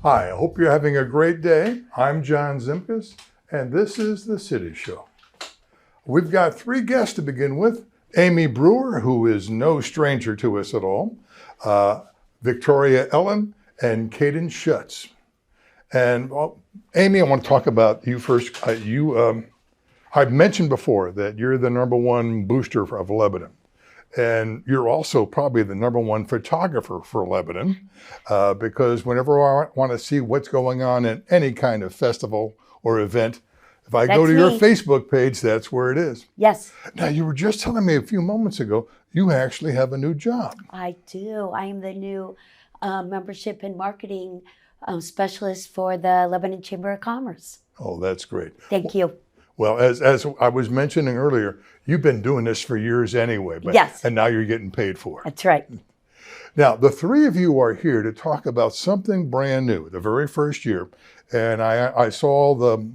Hi, I hope you're having a great day. I'm John Zimkus, and this is The City Show. We've got three guests to begin with. Amy Brewer, who is no stranger to us at all, Victoria Ellen, and Caden Schutz. And Amy, I want to talk about you first. I've mentioned before that you're the #1 booster of Lebanon. And you're also probably the #1 photographer for Lebanon, because whenever I want to see what's going on in any kind of festival or event, if I go to your Facebook page, that's where it is. Yes. Now, you were just telling me a few moments ago, you actually have a new job. I do. I am the new membership and marketing specialist for the Lebanon Chamber of Commerce. Oh, that's great. Thank you. Well, as I was mentioning earlier, you've been doing this for years anyway. Yes. And now you're getting paid for it. That's right. Now, the three of you are here to talk about something brand new, the very first year. And I saw the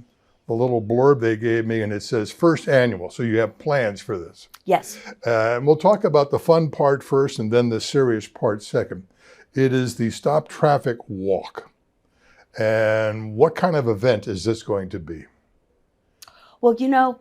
little blurb they gave me, and it says first annual. So you have plans for this. Yes. And we'll talk about the fun part first and then the serious part second. It is the Stop Traffic Walk. And what kind of event is this going to be? Well, you know,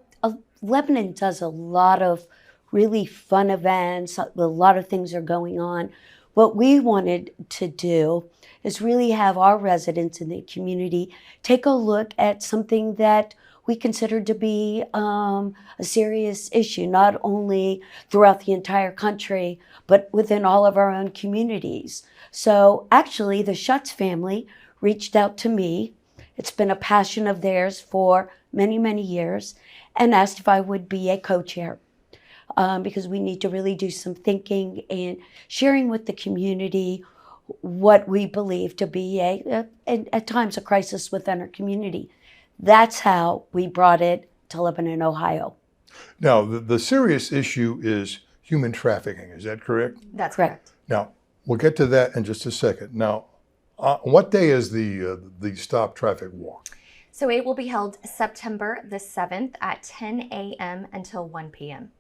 Lebanon does a lot of really fun events. A lot of things are going on. What we wanted to do is really have our residents in the community take a look at something that we consider to be a serious issue, not only throughout the entire country, but within all of our own communities. So actually, the Schutz family reached out to me. It's been a passion of theirs for many, many years, and asked if I would be a co-chair, because we need to really do some thinking and sharing with the community what we believe to be at times a crisis within our community. That's how we brought it to Lebanon, Ohio. Now, the serious issue is human trafficking. Is that correct? That's correct. Now, we'll get to that in just a second. Now, what day is the Stop Traffic Walk? So it will be held September the 7th at 10 a.m. until 1 p.m.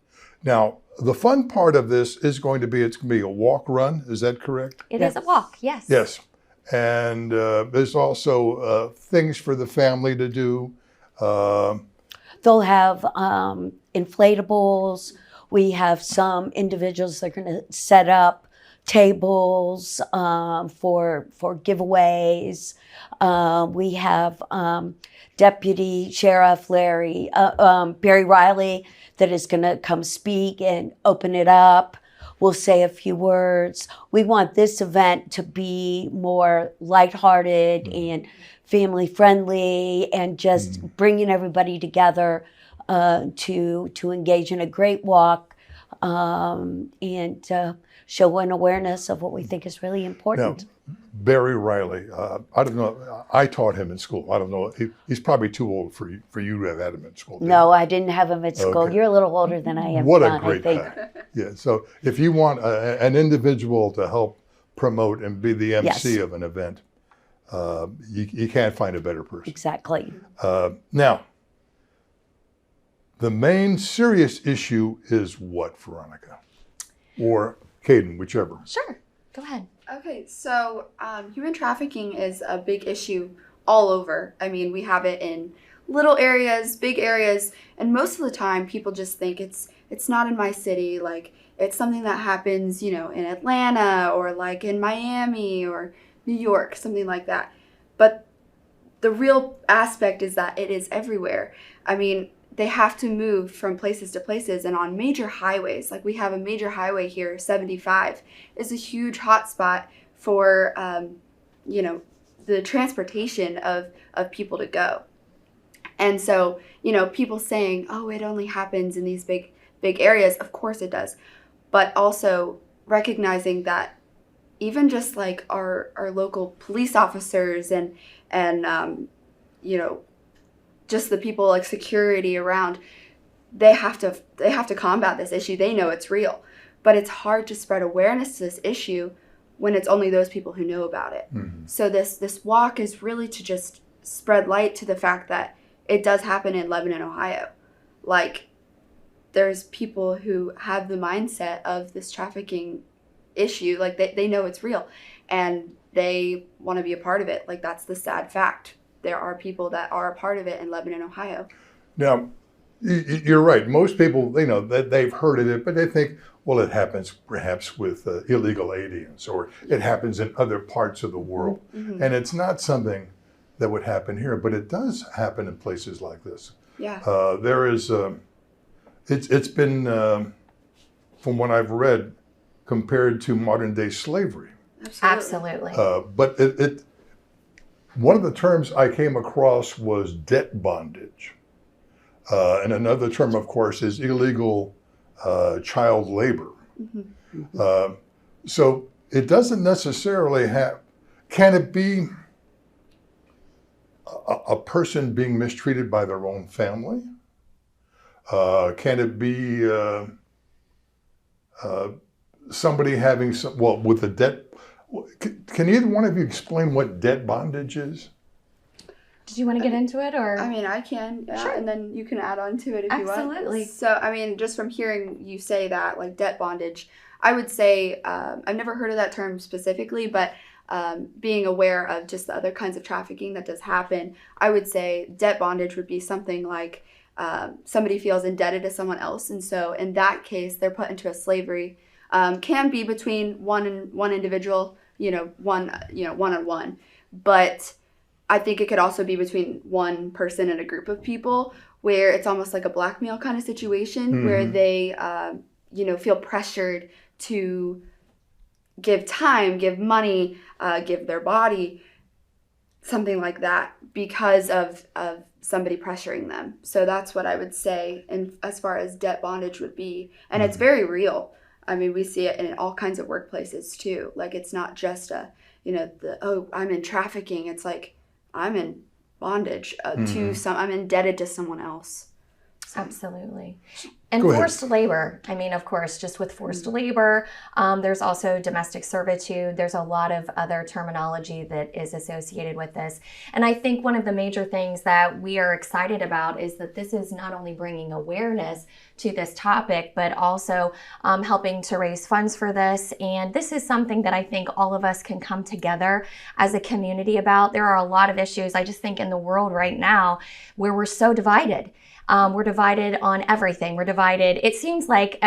Now, the fun part of this is going to be, it's going to be a walk run. Is that correct? It is a walk, yes. Yes. And there's also things for the family to do. They'll have inflatables. We have some individuals that are going to set up tables for giveaways. We have Deputy Sheriff Barry Riley that is going to come speak and open it up. We'll say a few words. We want this event to be more lighthearted and family friendly, and just bringing everybody together to engage in a great walk and show an awareness of what we think is really important. Now, Barry Riley, I don't know, I taught him in school. I don't know, he's probably too old for you to have had him in school. No, I didn't have him at school. Okay. You're a little older than I am, What John, a great I think. guy. Yeah, so if you want an individual to help promote and be the MC Yes. of an event, you can't find a better person. Exactly. Now, the main serious issue is what, Veronica? Or Caden, whichever. Sure, go ahead. Okay, so human trafficking is a big issue all over. I mean, we have it in little areas, big areas, and most of the time people just think it's not in my city. Like, it's something that happens, you know, in Atlanta or like in Miami or New York, something like that. But the real aspect is that it is everywhere. I mean, they have to move from places to places, and on major highways, like we have a major highway here, 75, is a huge hotspot for, you know, the transportation of people to go. And so, you know, people saying, oh, it only happens in these big areas. Of course it does. But also recognizing that even just like our local police officers and you know, just the people like security around, they have to combat this issue. They know it's real, but it's hard to spread awareness to this issue when it's only those people who know about it. Mm-hmm. So this walk is really to just spread light to the fact that it does happen in Lebanon, Ohio. Like, there's people who have the mindset of this trafficking issue, like they know it's real. and they want to be a part of it. Like, that's the sad fact. There are people that are a part of it in Lebanon, Ohio. Now, you're right. Most people, that they've heard of it, but they think, well, it happens perhaps with illegal aliens, or it happens in other parts of the world. Mm-hmm. And it's not something that would happen here, but it does happen in places like this. Yeah. There is, it's been, from what I've read, compared to modern day slavery. Absolutely. But one of the terms I came across was debt bondage. And another term, of course, is illegal child labor. Mm-hmm. So it doesn't necessarily can it be a person being mistreated by their own family? Can it be somebody having with the debt? Can either one of you explain what debt bondage is? Did you want to get into it, or? I mean, I can, yeah, Sure. And then you can add on to it if you want. Absolutely. So, I mean, just from hearing you say that, like debt bondage, I would say I've never heard of that term specifically, but being aware of just the other kinds of trafficking that does happen, I would say debt bondage would be something like somebody feels indebted to someone else, and so in that case, they're put into a slavery. Can be between one individual, one-on-one, but I think it could also be between one person and a group of people, where it's almost like a blackmail kind of situation. Mm-hmm. Where they, feel pressured to give time, give money, give their body, something like that, because of somebody pressuring them. So that's what I would say, and as far as debt bondage would be, and it's very real. I mean, we see it in all kinds of workplaces too. Like, it's not just I'm in trafficking. It's like, I'm in bondage I'm indebted to someone else. So. Absolutely. And forced labor. I mean, of course, just with forced labor, there's also domestic servitude. There's a lot of other terminology that is associated with this. And I think one of the major things that we are excited about is that this is not only bringing awareness to this topic, but also helping to raise funds for this. And this is something that I think all of us can come together as a community about. There are a lot of issues, I just think, in the world right now where we're so divided. We're divided on everything. We're divided, it seems like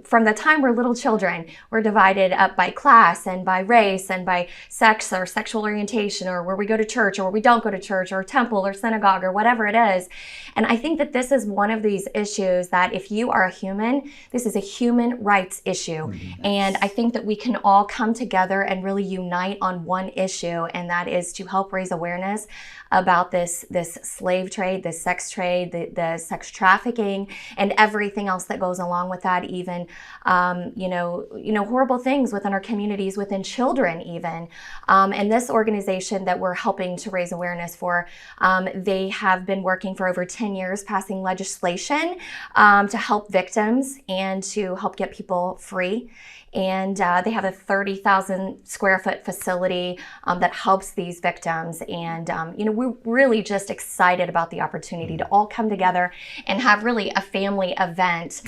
from the time we're little children, we're divided up by class and by race and by sex or sexual orientation, or where we go to church or where we don't go to church, or temple or synagogue or whatever it is. And I think that this is one of these issues that if you are a human, this is a human rights issue. Mm-hmm. And I think that we can all come together and really unite on one issue, and that is to help raise awareness about this slave trade, this sex trade, the sex trafficking, and everything else that goes along with that. Even, horrible things within our communities, within children, even. And this organization that we're helping to raise awareness for, they have been working for over 10 years, passing legislation to help victims and to help get people free. And they have a 30,000 square foot facility that helps these victims. And, we're really just excited about the opportunity to all come together and have really a family event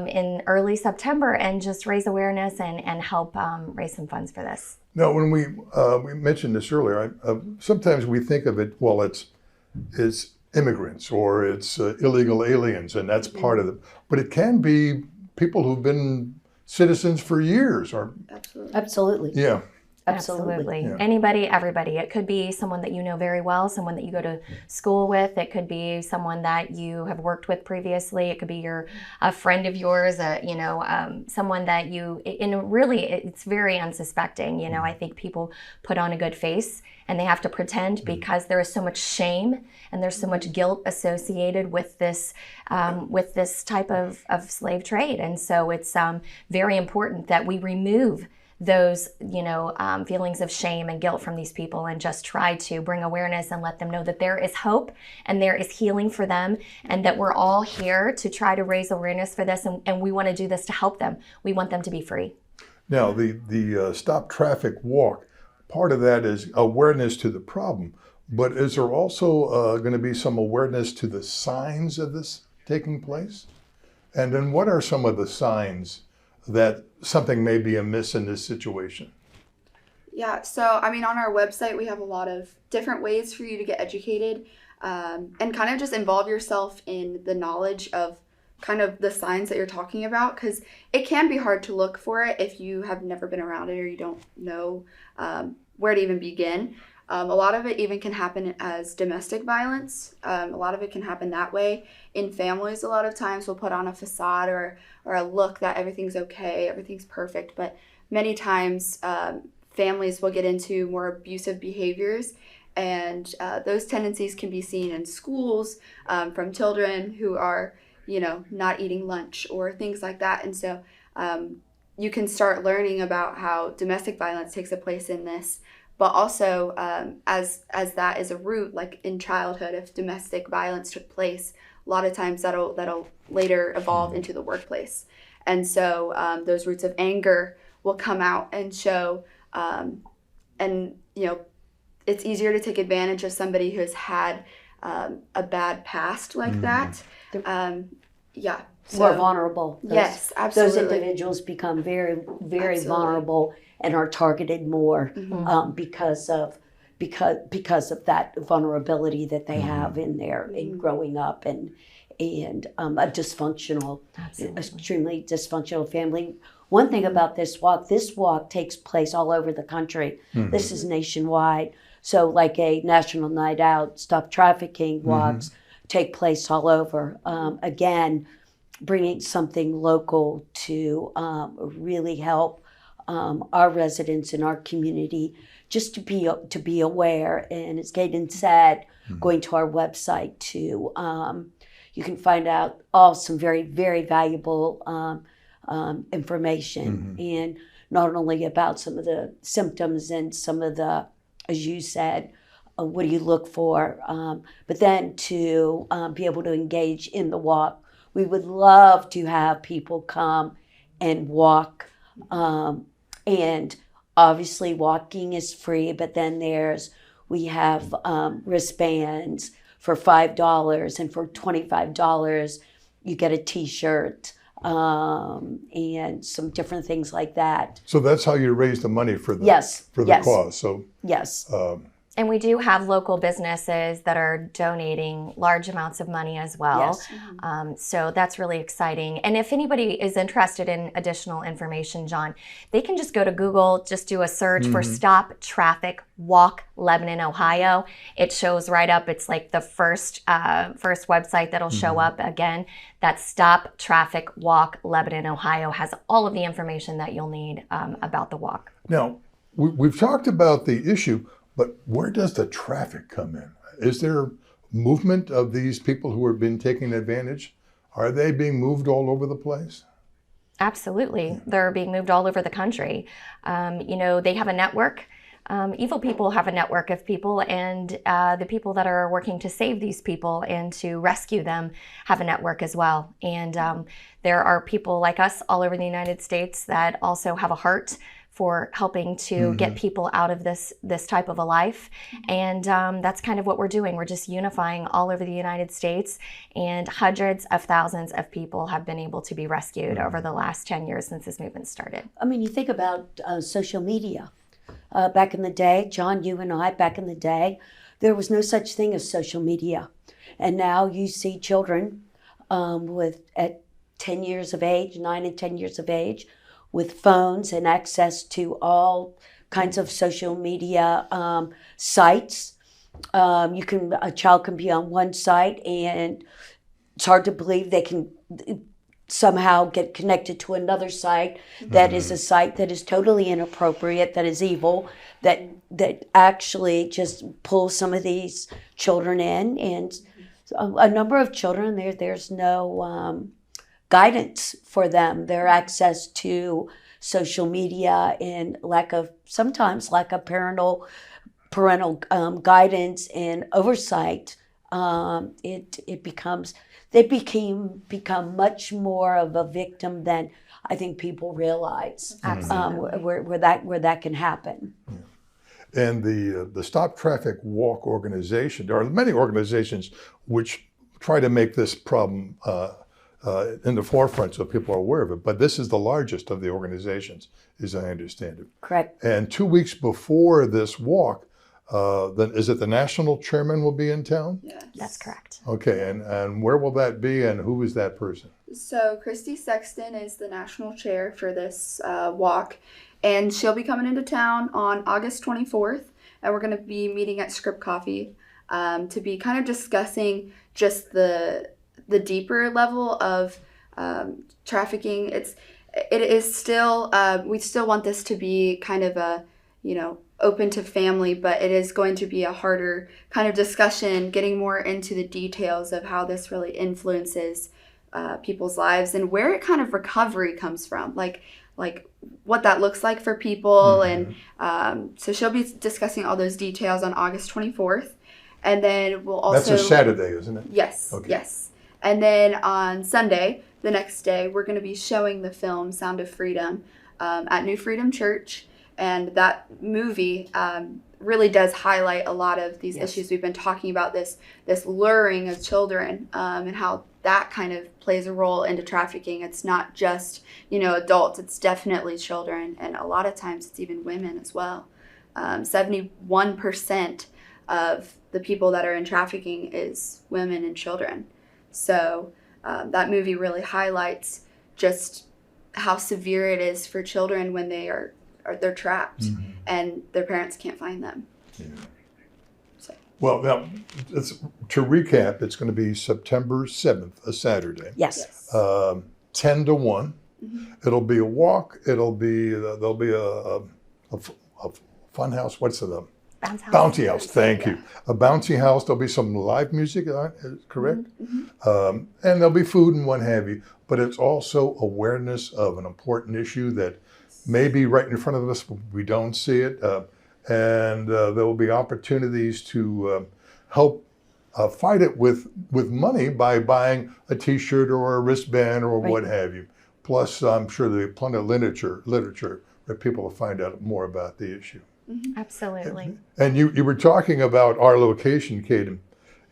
in early September and just raise awareness and help raise some funds for this. Now, when we mentioned this earlier, sometimes we think of it, well, it's immigrants or it's illegal aliens, and that's part of it. But it can be people who've been citizens for years, or Absolutely. Yeah. Absolutely. Yeah. Anybody, everybody. It could be someone that you know very well, someone that you go to school with. It could be someone that you have worked with previously. It could be a friend of yours, someone that it's very unsuspecting. I think people put on a good face and they have to pretend because there is so much shame and there's so much guilt associated with this type of slave trade. And so it's very important that we remove those, feelings of shame and guilt from these people and just try to bring awareness and let them know that there is hope and there is healing for them, and that we're all here to try to raise awareness for this, and we want to do this to help them. We want them to be free. Now, the Stop Traffic Walk, part of that is awareness to the problem, but is there also going to be some awareness to the signs of this taking place? And then what are some of the signs that something may be amiss in this situation? Yeah, so I mean, on our website, we have a lot of different ways for you to get educated and kind of just involve yourself in the knowledge of kind of the signs that you're talking about, because it can be hard to look for it if you have never been around it or you don't know where to even begin. A lot of it even can happen as domestic violence. A lot of it can happen that way. In families, a lot of times we'll put on a facade or a look that everything's okay, everything's perfect, but many times families will get into more abusive behaviors, and those tendencies can be seen in schools from children who are, not eating lunch or things like that. And so you can start learning about how domestic violence takes a place in this, but also as that is a root, like in childhood, if domestic violence took place, a lot of times that'll later evolve into the workplace. And so those roots of anger will come out and show, and it's easier to take advantage of somebody who has had a bad past like that. Yeah. More vulnerable. Yes, absolutely. Those individuals become very, very Absolutely. vulnerable and are targeted more because of that vulnerability that they have in their in growing up and a dysfunctional, extremely dysfunctional family. One thing about this walk takes place all over the country. This is nationwide. So like a National Night Out, Stop Trafficking walks take place all over. Again, bringing something local to really help our residents in our community just to be aware. And as Gaten said, going to our website to you can find out some very, very valuable information, and not only about some of the symptoms and some of the, as you said, what do you look for, but then to be able to engage in the walk. We would love to have people come and walk, and obviously walking is free, but then we have wristbands for $5, and for $25 you get a t-shirt and some different things like that. So that's how you raise the money for the cause. So yes. And we do have local businesses that are donating large amounts of money as well. Yes. So that's really exciting. And if anybody is interested in additional information, John, they can just go to Google, just do a search for Stop Traffic Walk Lebanon, Ohio. It shows right up. It's like the first website that'll show up. Again, that's Stop Traffic Walk Lebanon, Ohio. Has all of the information that you'll need about the walk. Now, we've talked about the issue, but where does the traffic come in? Is there movement of these people who have been taking advantage? Are they being moved all over the place? Absolutely. They're being moved all over the country. They have a network. Evil people have a network of people, and the people that are working to save these people and to rescue them have a network as well. And there are people like us all over the United States that also have a heart for helping to get people out of this type of a life. And that's kind of what we're doing. We're just unifying all over the United States, and hundreds of thousands of people have been able to be rescued over the last 10 years since this movement started. I mean, you think about social media. Back in the day, John, you and I, back in the day, there was no such thing as social media. And now you see children at 10 years of age, 9 and 10 years of age, with phones and access to all kinds of social media sites. A child can be on one site, and it's hard to believe they can somehow get connected to another site that is a site that is totally inappropriate, that is evil, that actually just pulls some of these children in. And a number of children, there's no guidance for them. Their access to social media and sometimes lack of parental guidance and oversight. They become much more of a victim than I think people realize. Where that can happen. Yeah. And the Stop Traffic Walk organization, there are many organizations which try to make this problem in the forefront so people are aware of it. But this is the largest of the organizations, as I understand it. Correct. And 2 weeks before this walk, then is it the national chairman will be in town? Yes. That's correct. Okay, and where will that be, and who is that person? So Christy Sexton is the national chair for this walk, and she'll be coming into town on August 24th, and we're going to be meeting at Script Coffee to be kind of discussing just the deeper level of trafficking. It is still we still want this to be kind of a open to family, but it is going to be a harder kind of discussion, getting more into the details of how this really influences people's lives and where it kind of recovery comes from, like what that looks like for people. And so she'll be discussing all those details on August 24th. And then we'll also... That's a Saturday, isn't it? Yes, okay. Yes. And then on Sunday, the next day, we're going to be showing the film Sound of Freedom at New Freedom Church. And that movie really does highlight a lot of these issues we've been talking about, this luring of children and how that kind of plays a role into trafficking. It's not just, adults, it's definitely children. And a lot of times it's even women as well. 71% of the people that are in trafficking is women and children. So that movie really highlights just how severe it is for children when they're trapped and their parents can't find them. Yeah. So. Well, now, to recap, it's going to be September 7th, a Saturday. Yes. 10 to 1. It'll be a walk. There'll be a fun house. What's it? Bouncy house. Thank you. A bouncy house. There'll be some live music, correct? And there'll be food and what have you. But it's also awareness of an important issue that may be right in front of us, but we don't see it. And there will be opportunities to help fight it with money by buying a T-shirt or a wristband or what have you. Plus, I'm sure there'll be plenty of literature that people will find out more about the issue. Absolutely. And you were talking about our location, Kate.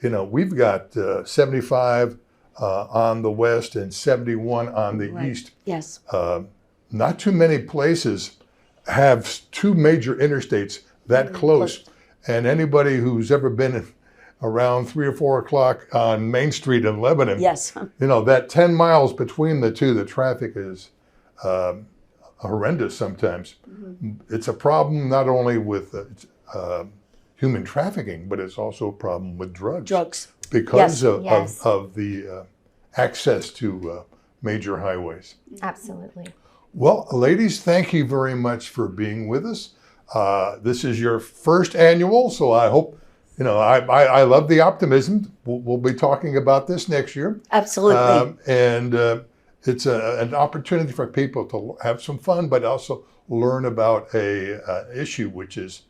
We've got 75 on the west and 71 on the east. Yes. Not too many places have two major interstates that close. And anybody who's ever been around 3 or 4 o'clock on Main Street in Lebanon, that 10 miles between the two, the traffic is horrendous sometimes. It's a problem not only with human trafficking, but it's also a problem with drugs. Because of the access to major highways. Absolutely. Well, ladies, thank you very much for being with us. This is your first annual, so I hope, I love the optimism. We'll be talking about this next year. Absolutely. And it's an opportunity for people to have some fun, but also learn about an issue which is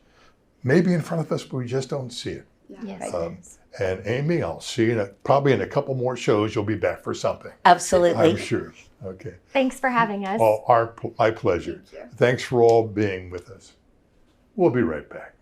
maybe in front of us, but we just don't see it. Yes. And Amy, I'll see you probably in a couple more shows. You'll be back for something. Absolutely. I'm sure. Okay. Thanks for having us. Oh, my pleasure. Thank you. Thanks for all being with us. We'll be right back.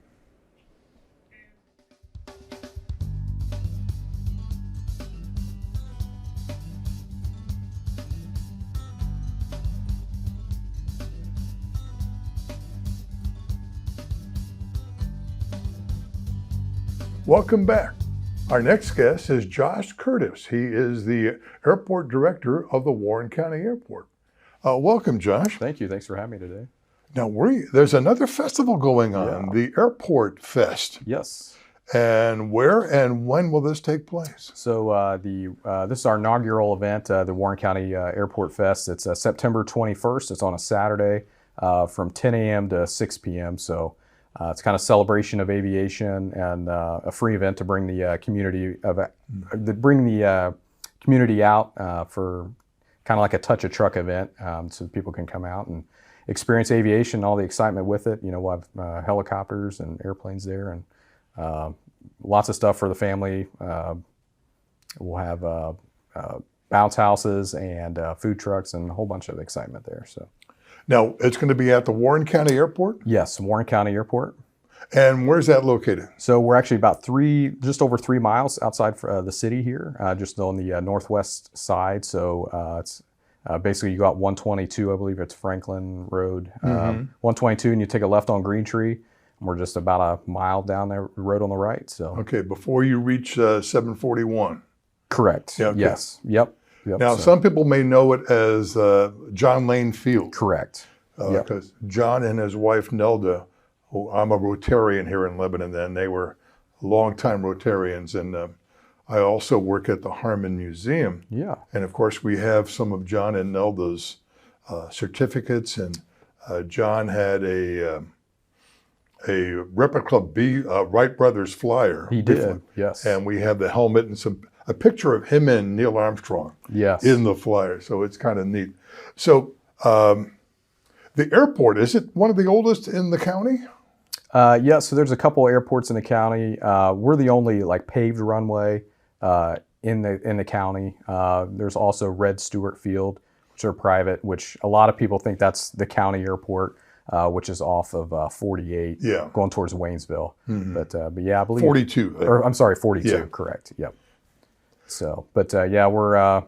Welcome back. Our next guest is Josh Curtis. He is the airport director of the Warren County Airport. Welcome, Josh. Thank you. Thanks for having me today. Now, there's another festival going on, the Airport Fest. Yes. And where and when will this take place? So this is our inaugural event, the Warren County Airport Fest. It's September 21st. It's on a Saturday from 10 a.m. to 6 p.m. So it's kind of celebration of aviation and a free event to bring the community out for kind of like a touch a truck event, so people can come out and experience aviation, all the excitement with it. We'll have helicopters and airplanes there, and lots of stuff for the family. We'll have bounce houses and food trucks and a whole bunch of excitement there. So. Now, it's going to be at the Warren County Airport? Yes, Warren County Airport. And where's that located? So we're actually about just over 3 miles outside the city here, just on the northwest side. So it's basically you go out 122, I believe it's Franklin Road, 122, and you take a left on Green Tree. And we're just about a mile down the road on the right. So Okay, before you reach 741. correct. Yeah, okay. Yes. Yep. Now, some people may know it as John Lane Field. Correct. Because John and his wife Nelda, who I'm a Rotarian here in Lebanon, and they were longtime Rotarians, and I also work at the Harmon Museum. Yeah. And of course, we have some of John and Nelda's certificates, and John had a replica Wright Brothers flyer. He did. Yes. And we have the helmet and a picture of him and Neil Armstrong Yes. in the flyer. So it's kind of neat. So the airport, is it one of the oldest in the county? Yeah, so there's a couple airports in the county. We're the only like paved runway in the county. There's also Red Stewart Field, which are private, which a lot of people think that's the county airport, which is off of 48, going towards Waynesville. But yeah, I believe 42. Or I'm sorry, 42. Yeah. Correct. Yep. So, but yeah, we're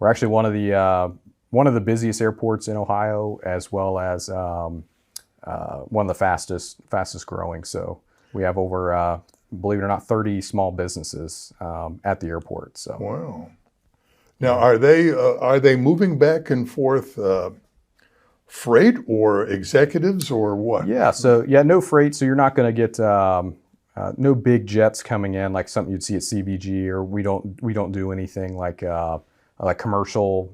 actually one of the busiest airports in Ohio, as well as one of the fastest growing. So we have over, believe it or not, 30 small businesses at the airport. So Wow. Now, are they moving back and forth freight or executives or what? yeah, so yeah, no freight. So you're not going to get no big jets coming in like something you'd see at CBG, or we don't do anything like commercial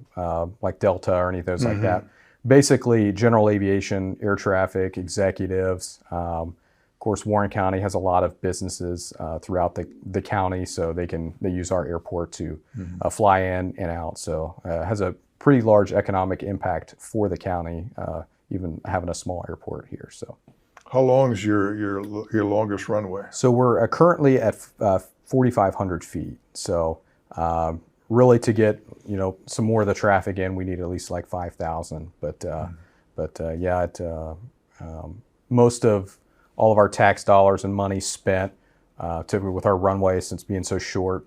like Delta or anything like that. Basically, general aviation, air traffic, executives. Of course, Warren County has a lot of businesses throughout the county, so they use our airport to fly in and out. So it has a pretty large economic impact for the county, even having a small airport here. So How long is your longest runway? so we're currently at 4,500 feet. So really, to get some more of the traffic in, we need at least like 5,000. But yeah, most of all of our tax dollars and money spent typically with our runway, since being so short,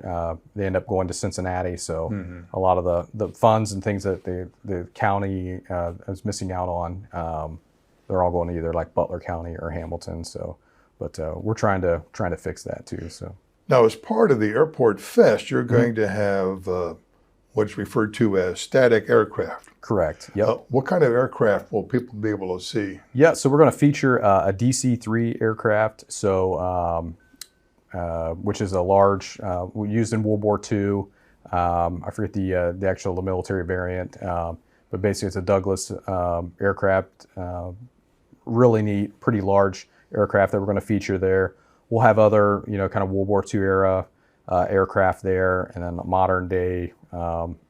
they end up going to Cincinnati. So a lot of the funds and things that the county is missing out on, they're all going to either like Butler County or Hamilton. So, but we're trying to fix that too. So. Now, as part of the Airport Fest, you're going to have what's referred to as static aircraft. Correct. Yep. What kind of aircraft will people be able to see? Yeah, so we're going to feature a DC-3 aircraft, so which is a large, used in World War II. I forget the actual military variant, but basically it's a Douglas aircraft. Really neat, pretty large aircraft that we're going to feature there. We'll have other, kind of World War II era aircraft there, and then modern day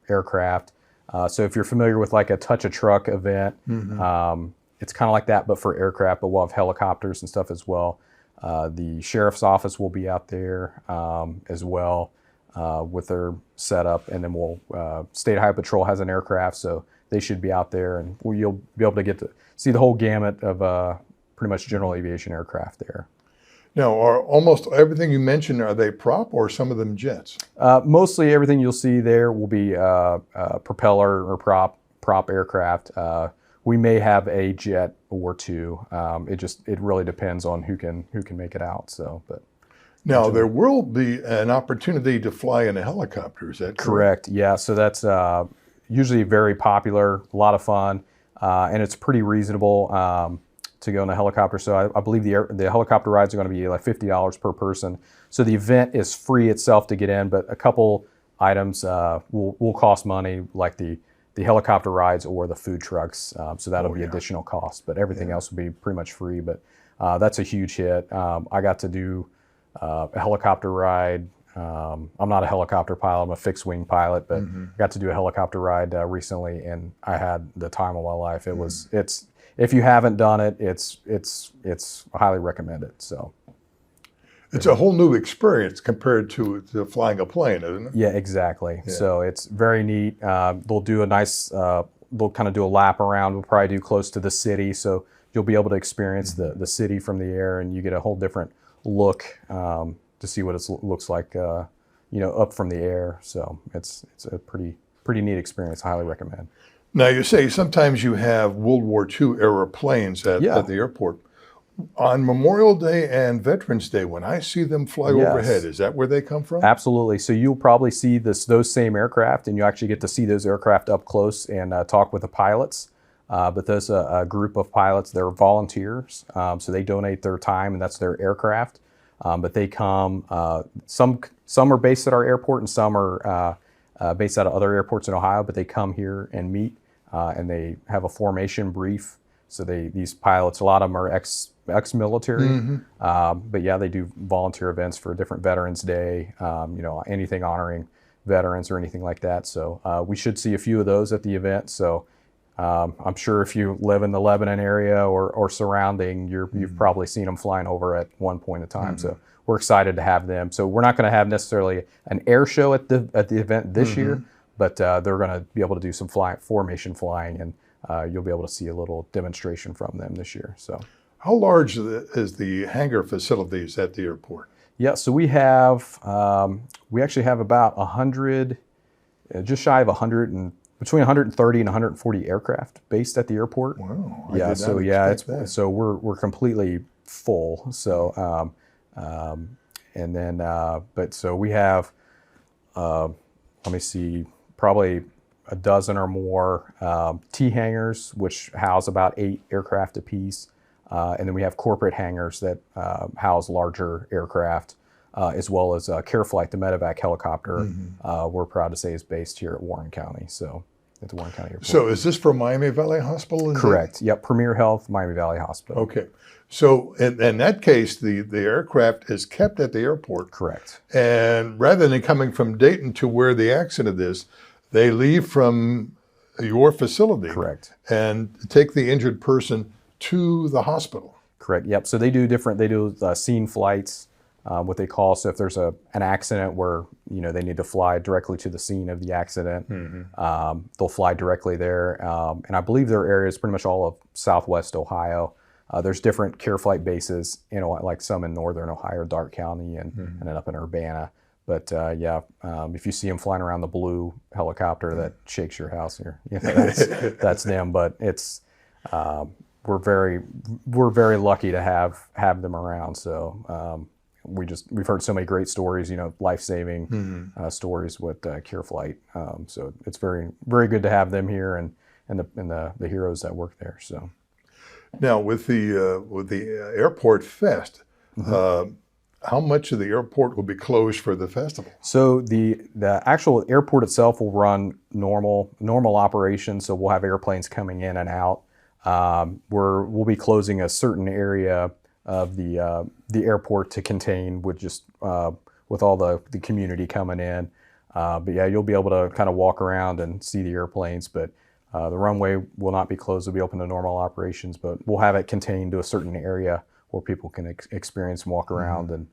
aircraft. So if you're familiar with like a touch a truck event, it's kind of like that, but for aircraft, but we'll have helicopters and stuff as well. The sheriff's office will be out there as well with their setup, and then State Highway Patrol has an aircraft, so they should be out there, and you'll be able to get to see the whole gamut of pretty much general aviation aircraft there. Now, are almost everything you mentioned, are they prop or some of them jets? Mostly everything you'll see there will be propeller or prop aircraft. We may have a jet or two. It really depends on who can make it out. So, but Now, there will be an opportunity to fly in a helicopter, is that correct? correct. Yeah. So that's usually very popular, a lot of fun, and it's pretty reasonable to go in a helicopter. So I believe the helicopter rides are going to be like $50 per person. So the event is free itself to get in, but a couple items will cost money, like the helicopter rides or the food trucks. So that'll be additional cost, but everything else will be pretty much free. But that's a huge hit. I got to do a helicopter ride. I'm not a helicopter pilot, I'm a fixed wing pilot, but got to do a helicopter ride recently, and I had the time of my life. It's if you haven't done it, it's highly recommended. So It's a whole new experience compared to flying a plane, isn't it? yeah, exactly. Yeah. So it's very neat. They'll do a nice, they'll kind of do a lap around. We'll probably do close to the city, so you'll be able to experience the city from the air, and you get a whole different look to see what it looks like, up from the air. So it's a pretty neat experience. I highly recommend. Now, you say sometimes you have World War II era planes at the airport. On Memorial Day and Veterans Day, when I see them fly overhead, is that where they come from? Absolutely. So you'll probably see those same aircraft, and you actually get to see those aircraft up close and talk with the pilots. But there's a group of pilots, they're volunteers, so they donate their time, and that's their aircraft. But they come, some are based at our airport, and some are based out of other airports in Ohio, but they come here and meet, and they have a formation brief. So these pilots, a lot of them are ex-military, but yeah, they do volunteer events for different Veterans Day, anything honoring veterans or anything like that. So we should see a few of those at the event. So I'm sure if you live in the Lebanon area or surrounding, you've probably seen them flying over at one point in time. So we're excited to have them. So we're not going to have necessarily an air show at the event this year, but they're going to be able to do some formation flying, and you'll be able to see a little demonstration from them this year. So, how large is the hangar facilities at the airport? Yeah, so we actually have about 100, just shy of 100, and between 130 and 140 aircraft based at the airport. Wow. So we're completely full. So and then but so we have let me see, probably a dozen or more T hangars, which house about 8 aircraft apiece. And then we have corporate hangars that house larger aircraft, as well as CareFlight, the medevac helicopter. We're proud to say is based here at Warren County. So at the Warren County Airport. So is this for Miami Valley Hospital? Correct. Yep. Premier Health, Miami Valley Hospital. Okay. So in that case, the aircraft is kept at the airport. Correct. And rather than coming from Dayton to where the accident is, they leave from your facility. Correct. And take the injured person to the hospital. Correct. Yep. So they do scene flights, what they call. So if there's an accident where they need to fly directly to the scene of the accident, they'll fly directly there. And I believe their area is pretty much all of Southwest Ohio. There's different CareFlight bases, like some in Northern Ohio, Darke County, and then up in Urbana. But if you see them flying around the blue helicopter that shakes your house, that's them. But it's we're very lucky to have them around. So we've heard so many great stories, life-saving stories with CareFlight. So it's very, very good to have them here and the heroes that work there. So now with the Airport Fest, how much of the airport will be closed for the festival? So the actual airport itself will run normal operations. So we'll have airplanes coming in and out. We'll be closing a certain area of the airport to contain with all the community coming in. But yeah, you'll be able to kind of walk around and see the airplanes. But the runway will not be closed. It'll be open to normal operations. But we'll have it contained to a certain area where people can experience and walk around and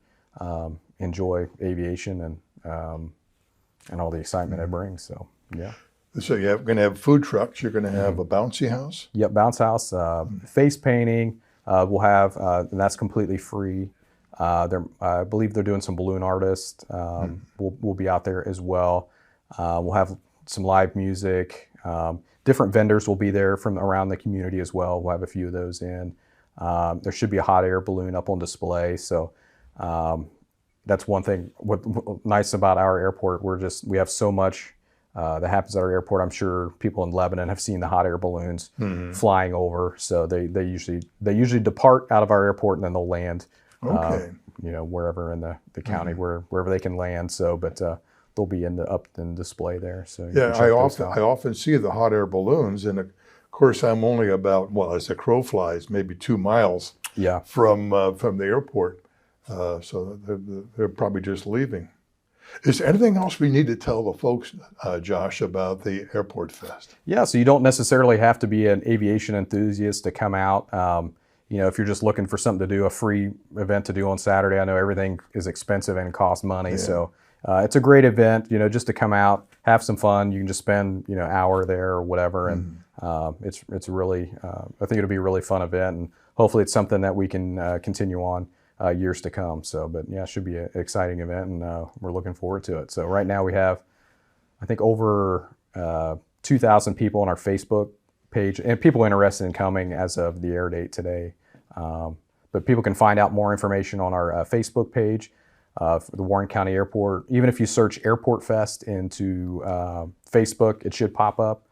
enjoy aviation and all the excitement it brings. So yeah. So you're going to have food trucks. You're going to have a bouncy house. Yep, bounce house, face painting. We'll have, and that's completely free. I believe they're doing some balloon artists. We'll be out there as well. We'll have some live music. Different vendors will be there from around the community as well. We'll have a few of those in. There should be a hot air balloon up on display. So that's one thing. What's nice about our airport, we have so much that happens at our airport. I'm sure people in Lebanon have seen the hot air balloons flying over. So they usually depart out of our airport and then they'll land, wherever in the county, wherever they can land. So, but they'll be up in display there. So yeah, I often see the hot air balloons, and of course I'm only about, as the crow flies, maybe 2 miles from the airport. So they're probably just leaving. Is there anything else we need to tell the folks, Josh, about the Airport Fest? Yeah, so you don't necessarily have to be an aviation enthusiast to come out. If you're just looking for something to do, a free event to do on Saturday, I know everything is expensive and costs money. Yeah. So it's a great event, just to come out, have some fun. You can just spend, an hour there or whatever. And It's really, I think it'll be a really fun event, and hopefully it's something that we can continue on years to come. So, but yeah, it should be an exciting event, and we're looking forward to it. So right now we have, I think, over 2,000 people on our Facebook page, and people interested in coming as of the air date today. But people can find out more information on our Facebook page for the Warren County Airport. Even if you search Airport Fest into Facebook, it should pop up.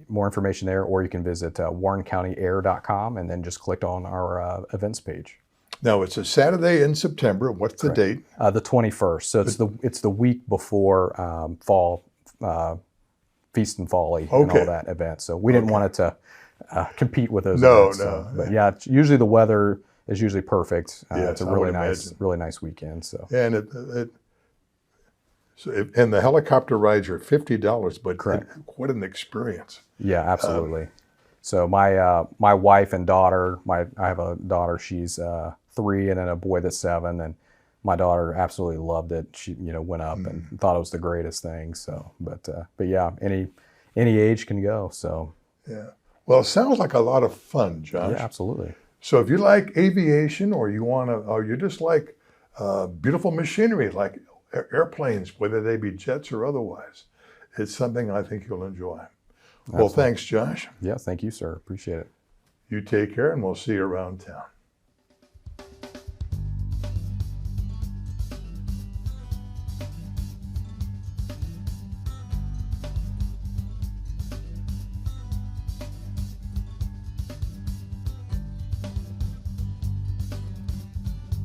More information there, or you can visit warrencountyair.com and then just click on our events page. Now, it's a Saturday in September. What's the date? The 21st. So it's the week before fall Feast and Folly and all that event. So we didn't want it to compete with those events. So. But yeah, usually the weather is usually perfect. It's a really nice weekend. So and and the helicopter rides are $50, but what an experience! Yeah, absolutely. So my wife and daughter, I have a daughter, she's 3, and then a boy that's 7, and my daughter absolutely loved it. She went up and thought it was the greatest thing. So, but yeah, any age can go. So yeah, well, it sounds like a lot of fun, Josh. Yeah, absolutely. So if you like aviation, or you just like beautiful machinery like airplanes, whether they be jets or otherwise, it's something I think you'll enjoy. Absolutely. Well, thanks, Josh. Yeah, thank you, sir. Appreciate it. You take care, and we'll see you around town.